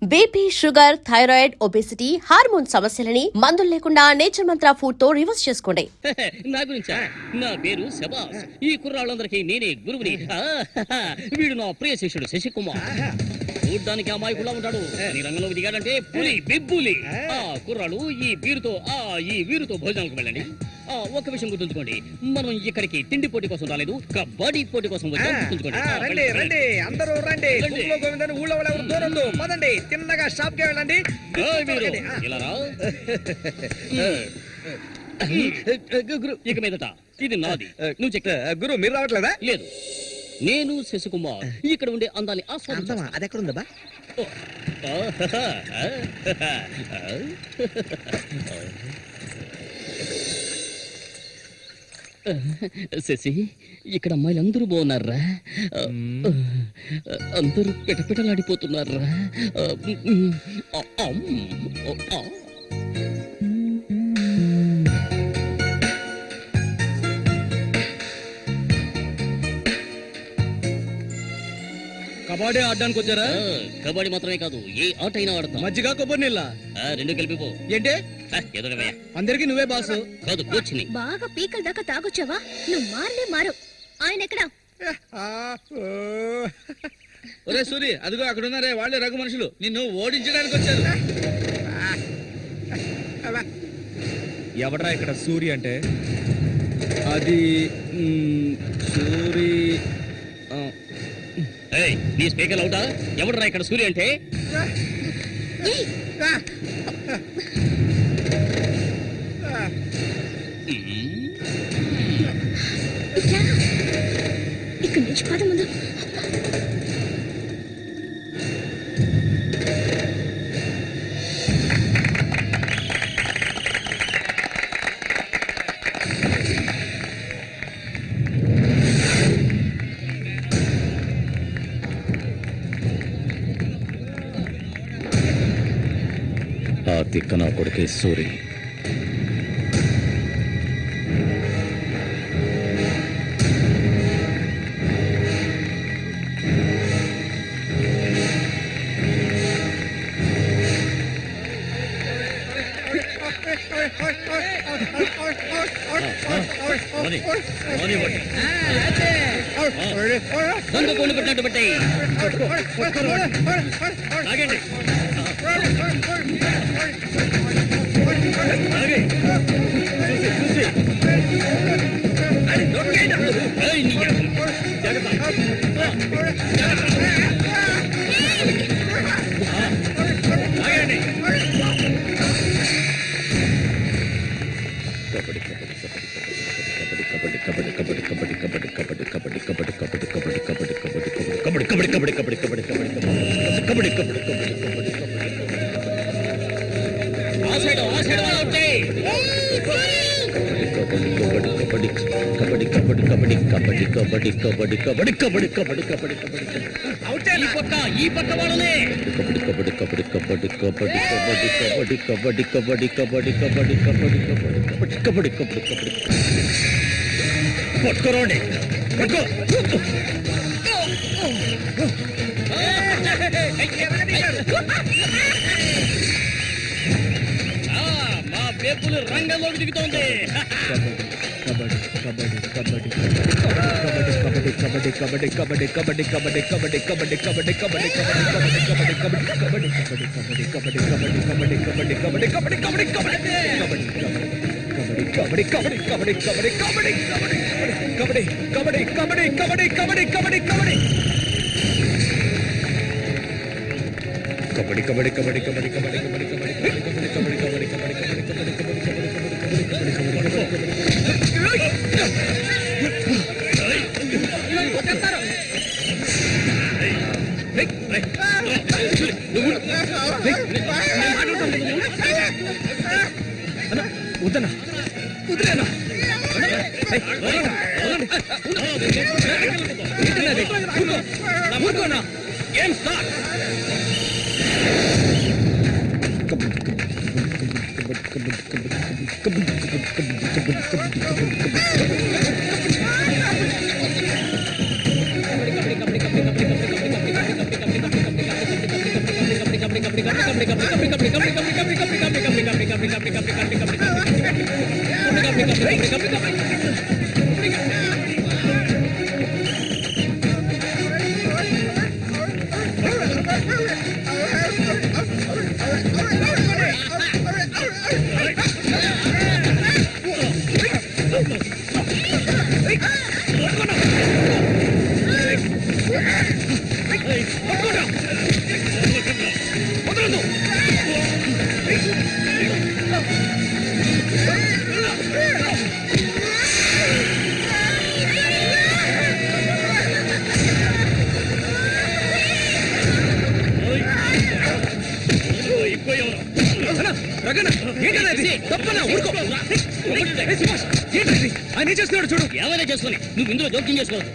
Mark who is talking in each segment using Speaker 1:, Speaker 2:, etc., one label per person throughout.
Speaker 1: BP, sugar, thyroid, obesity, hormone సమస్యలని మందులు లేకుండా నేచర్ మంత్ర ఫుడ్ తో రివర్స్ చేసుకోండి.
Speaker 2: నా గురించా? నా పేరు శబాస్. ఈ కుర్రాళ్ళందరికీ నేనే గురువుని. వీడు నా ప్రియ శిష్యుడు శశికుమార్. చూడ్డానికి అమాయకులా ఉంటాడు. ఈ రంగంలో దిగాడంటే పులి, బిబ్బులి. కుర్రాళ్ళు ఈ వీరుతో భోజనాలకు వెళ్ళండి. ఒక విషయం గుర్తుంచుకోండి, మనం ఇక్కడికి తిండి పోటీ కోసం రాలేదు, కబడ్డీ పోటీ కోసం వచ్చాం. గుర్తుంచుకోండి.
Speaker 3: రండి అందరూ రండి. ఊళ్ళో ఎవరు దూరంలో పదండి, తిన్నగా షాప్ కి వెళ్ళండి.
Speaker 2: ఇలా రా. ఇక మీదట ఇది నాది. నువ్వు చెక్.
Speaker 3: గురు మీరు రావట్లేదా?
Speaker 2: లేదు, నేను శశికుమార్ ఇక్కడ ఉండే అందాన్ని ఆస్వాదించా.
Speaker 3: అది ఎక్కడ ఉందా?
Speaker 2: శశి, ఇక్కడ అమ్మాయిలు అందరూ బాగున్నారా? అందరూ పిటపిటలాడిపోతున్నారా?
Speaker 3: కబడ్డీ ఆడడానికి వచ్చారా?
Speaker 2: కబడ్డీ మాత్రమే కాదు, ఏ ఆట అయినా ఆడతాం.
Speaker 3: మజ్జిగ కొబ్బరి నీళ్ళ
Speaker 2: రెండు కలిపిపో.
Speaker 3: ఏంటి
Speaker 2: ఎదురవయ్యా?
Speaker 3: అందరికి నువ్వే బాసు
Speaker 2: కాదు, కోచ్ని.
Speaker 4: బాగా పీకల దాకా తాగొచ్చావా? నువ్వు మారు. ఆయన ఎక్కడా?
Speaker 3: ఒరే సూరి, అదిగో అక్కడ ఉన్నారే, వాళ్ళే రఘు మనుషులు. నిన్ను ఓడించడానికి వచ్చారు. ఎవడ్రా ఇక్కడ సూరి అంటే? అది సూరి.
Speaker 2: నీ స్పీకర్ అవుతా? ఎవడరా ఇక్కడ సూర్య అంటే?
Speaker 4: ఇక్కడ నుంచి పద ముందు.
Speaker 2: ఆ తిక్కన కొడుకే సూరి. దొంగ కోళ్ళు పెట్టినట్టు పెట్టాయి. ఆగండి. ఈ పక్క వాళ్ళనే. పట్టుకోరండి. మా పేపులు రంగంలోకి దిగుతోంది.
Speaker 3: వద్దనా వదిలేనా? ఊరుకోనా? ఏం సార్? ఆయన చేస్తున్నాడు చూడు.
Speaker 2: ఏమైనా చేసుకుని నువ్వు ఇందులో జోక్యం చేసుకోవద్దు.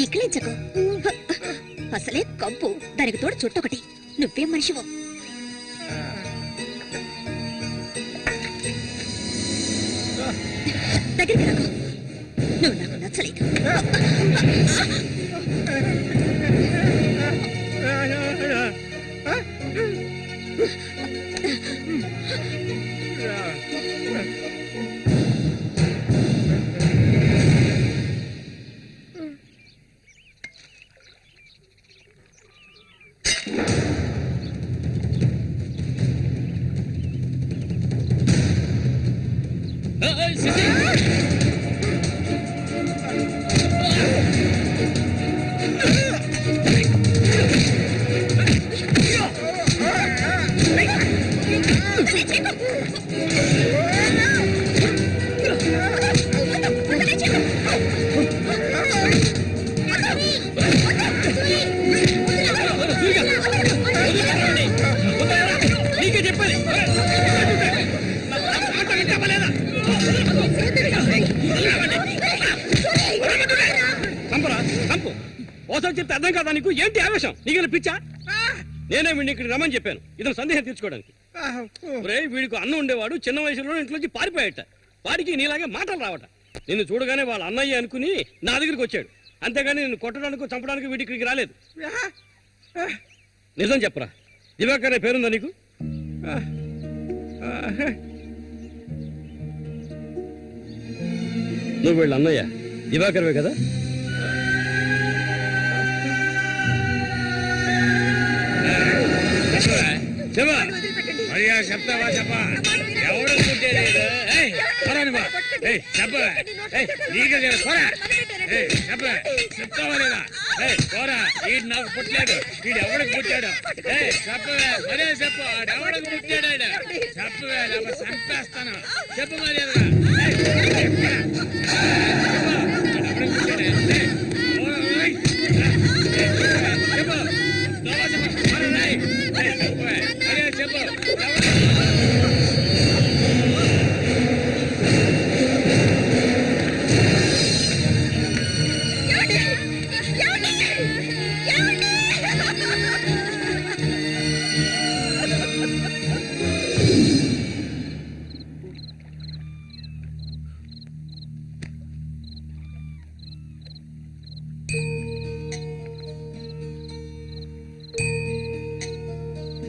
Speaker 4: ఇక్కిలించకు, అసలే కంపు, దానికి తోడు చుట్టొకటి. నువ్వేం మనిషివో. దగ్గరికి రాకు, నువ్వు నాకు నచ్చలేదు.
Speaker 3: ఓసారి చెప్తే అర్థం కాదా నీకు? ఏంటి ఆవేశం? నీకు పిచ్చా? నేనే వీడిని ఇక్కడ రమ్మని చెప్పాను, ఇతను సందేహం తీర్చుకోవడానికి. వీడికి అన్న ఉండేవాడు, చిన్న వయసులో ఇంట్లోంచి పారిపోయాట. వాడికి నీలాగే మాటలు రావట. నిన్ను చూడగానే వాళ్ళ అన్నయ్య అనుకుని నా దగ్గరికి వచ్చాడు. అంతేగాని నిన్ను కొట్టడానికి చంపడానికి వీడి ఇక్కడికి రాలేదు. నిజం చెప్పరా, దివాకర్ అనే పేరుందా నీకు? నువ్వు వీళ్ళ అన్నయ్య దివాకర్వే కదా? చెప్తావా? చెప్పా, ఎవడు చెప్తావా లేదా? పోరా, వీడు నాకు పుట్టలేదు, వీడు ఎవడికి పుట్టాడు? చెప్పవే, మరే చెప్పు, ఎవడికి పుట్టాడు? చెప్పవే, చంపేస్తాను. చెప్పు మర్యాదగా.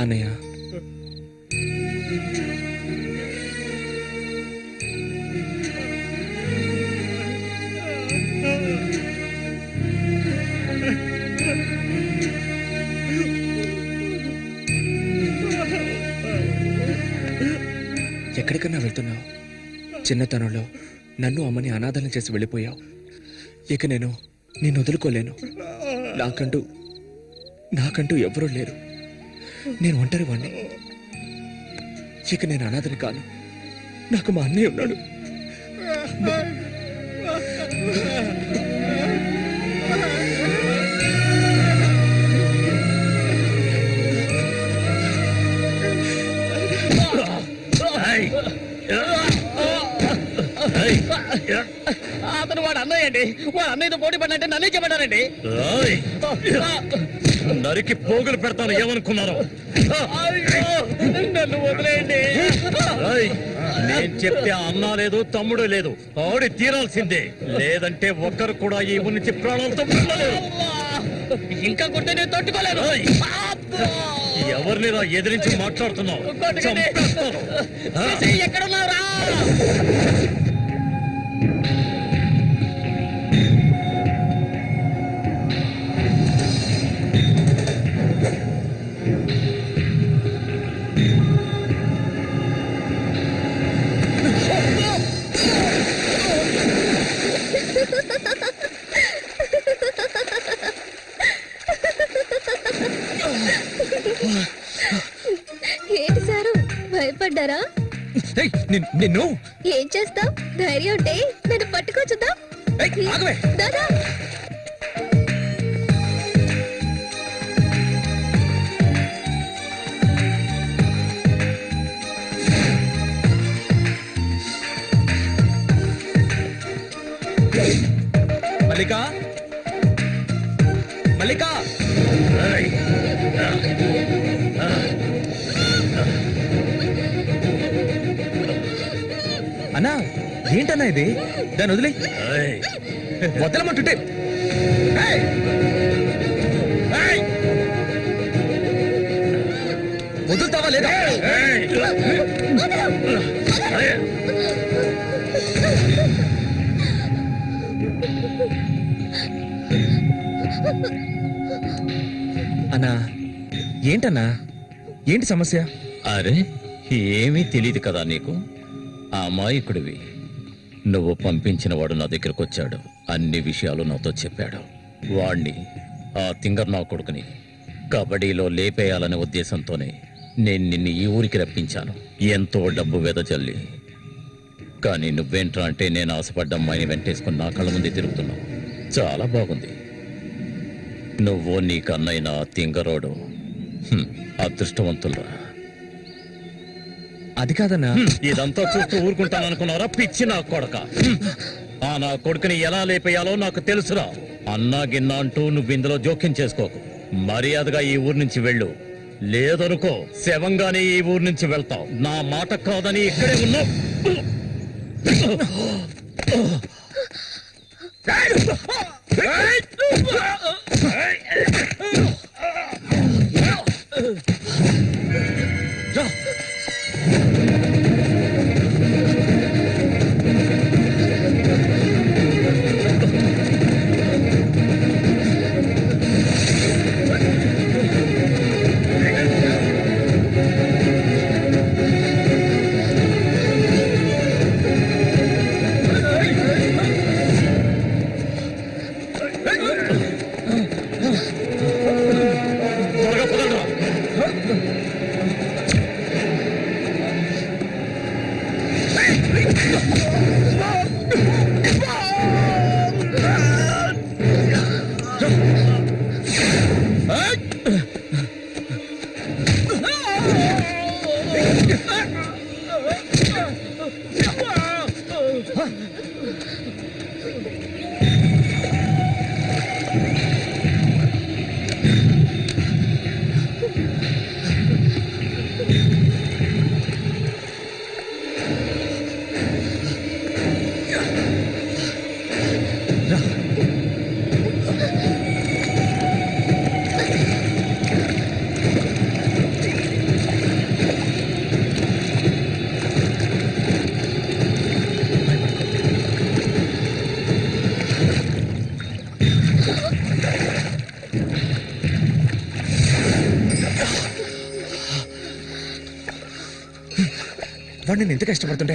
Speaker 5: అన్నయ్య, చిన్నతనంలో నన్ను అమ్మని అనాథలను చేసి వెళ్ళిపోయావు. ఇక నేను నిన్ను వదులుకోలేను. నాకంటూ ఎవరూ లేరు. నేను ఒంటరి వాణ్ణి. ఇక నేను అనాథని కాను. నాకు మా అన్నయ్య ఉన్నాడు.
Speaker 2: అతను వాడు అన్నయ్య అండి. వాడు అన్నయ్యతో పోటీ పడినట్టే నన్నే చెప్పారండి.
Speaker 3: నరికి పోగులు పెడతాను ఏమనుకున్నారు?
Speaker 2: నన్ను వదిలేయండి.
Speaker 3: నేను చెప్తే అన్నా లేదు తమ్ముడు లేదు, ఆడి తీరాల్సిందే. లేదంటే ఒక్కరు కూడా ఈ ఊరి నుంచి ప్రాణాలతో వెళ్ళలేరు.
Speaker 2: ఇంకా కొట్టే నేను తట్టుకోలేను.
Speaker 3: ఎవరిని ఎదిరించి మాట్లాడుతున్నావు? చంపేస్తాను.
Speaker 2: ఎక్కడున్నారా?
Speaker 4: ఏంటి సారు భయపడ్డారా?
Speaker 5: నిన్ను
Speaker 4: ఏం చేస్తావ్? ధైర్యం ఉంటే నన్ను పట్టుకోవచ్చుదా? దాదా
Speaker 5: మల్లికా, మల్లికా, అన్నా ఏంటన్నా ఇది? దాన్ని వదిలే. వదలమంటుంటే వదులుతావా లేదా? అన్నా ఏంటన్నా? ఏంటి సమస్య?
Speaker 6: అరే ఏమీ తెలియదు కదా నీకు? అమాయకుడివి. నువ్వు పంపించిన వాడు నా దగ్గరకు వచ్చాడు. అన్ని విషయాలు నాతో చెప్పాడు. వాణ్ణి, ఆ తింగర్ నా కొడుకుని కబడ్డీలో లేపేయాలనే ఉద్దేశంతోనే నేను నిన్ను ఈ ఊరికి రప్పించాను. ఎంతో డబ్బు వెదజల్లి. కానీ నువ్వేంట్రా అంటే నేను ఆశపడ్డ అమ్మాయిని వెంటేసుకుని నా కళ్ళ ముందే తిరుగుతున్నావు. చాలా బాగుంది. నువ్వు నీ కన్నైన తింగరోడు అదృష్టవంతులరా.
Speaker 5: అది కాదన్నా.
Speaker 6: ఇదంతా చూస్తూ ఊరుకుంటాననుకున్నారా పిచ్చి నా కొడక? ఆ నా కొడుకుని ఎలా లేపేయాలో నాకు తెలుసురా. అన్నా గిన్నా అంటూ నువ్వు ఇందులో జోక్యం చేసుకోకు. మర్యాదగా ఈ ఊరు నుంచి వెళ్ళు. లేదనుకో శవంగానే ఈ ఊరు నుంచి వెళ్తావు. నా మాట కాదని ఇక్కడే ఉన్నావు.
Speaker 5: వాడు నేను ఎంత కష్టపడుతుంటే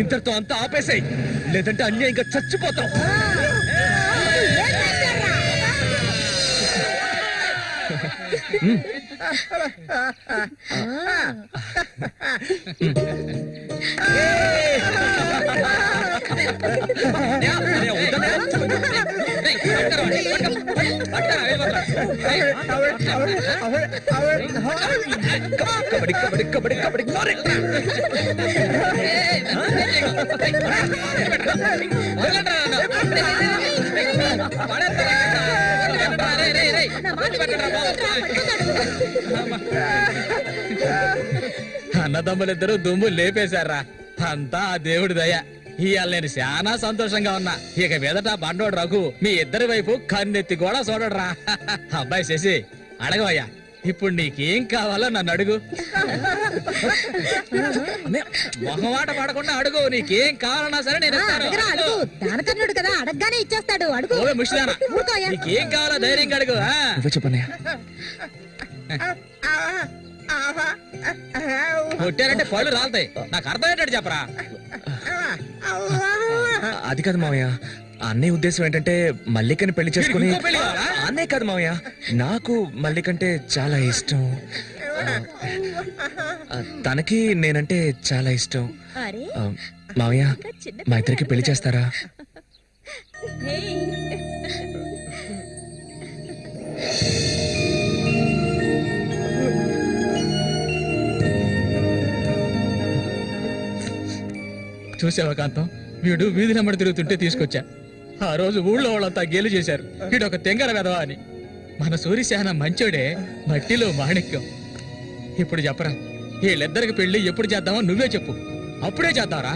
Speaker 5: ఇంతటితో అంతా ఆపేసాయి, లేదంటే అన్యాయంగా చచ్చిపోతాం. కబడ్డీ కబడ్డీ కబడ్డీ కబడ్డీ అన్నదమ్ములిద్దరూ దుమ్ము లేపేశారా, అంతా ఆ దేవుడి దయ. ఇవాళ నేను చాలా సంతోషంగా ఉన్నా. ఇక మీదట బండోడు రఘు మీ ఇద్దరి వైపు కన్నెత్తి కూడా చూడరా. అబ్బాయి శశి అడగవయ్యా, ఇప్పుడు నీకేం కావాలో నన్ను అడుగు. మొహమాట పడకుండా అడుగు, నీకేం కావాలన్నా సరే నేను ఇస్తాను.
Speaker 7: దానకర్ణుడు కదా, అడగగానే ఇచ్చేస్తాడు. అడుగు.
Speaker 5: ఓవే ముషిదానా, నీకేం కావాలో ధైర్యంగా అడుగు. చెప్పన్నయ్య, కొట్టారంటే పళ్ళు రాలుతాయి. నాకు అర్థమయ్యేటట్టు చెప్పరా. అది కాదు మావయ్య, అన్నయ్య ఉద్దేశం ఏంటంటే మల్లికని పెళ్లి చేసుకుని. అన్నయ్య కాదు మావయ్య, నాకు మల్లికంటే చాలా ఇష్టం. తనకి నేనంటే చాలా ఇష్టం. మావయ్య, మా ఇద్దరికి పెళ్లి చేస్తారా? చూసావా కాంతం, వీడు వీధి నెంబడి తిరుగుతుంటే తీసుకొచ్చా. ఆ రోజు ఊళ్ళో వాళ్ళంతా గేలు చేశారు, వీడు ఒక తెంగర వెదవా అని. మన సూర్యశాన మంచోడే, మట్టిలో మాణిక్యం. ఇప్పుడు చెప్పరా, వీళ్ళిద్దరికి పెళ్లి ఎప్పుడు చేద్దామో నువ్వే చెప్పు, అప్పుడే చేద్దారా.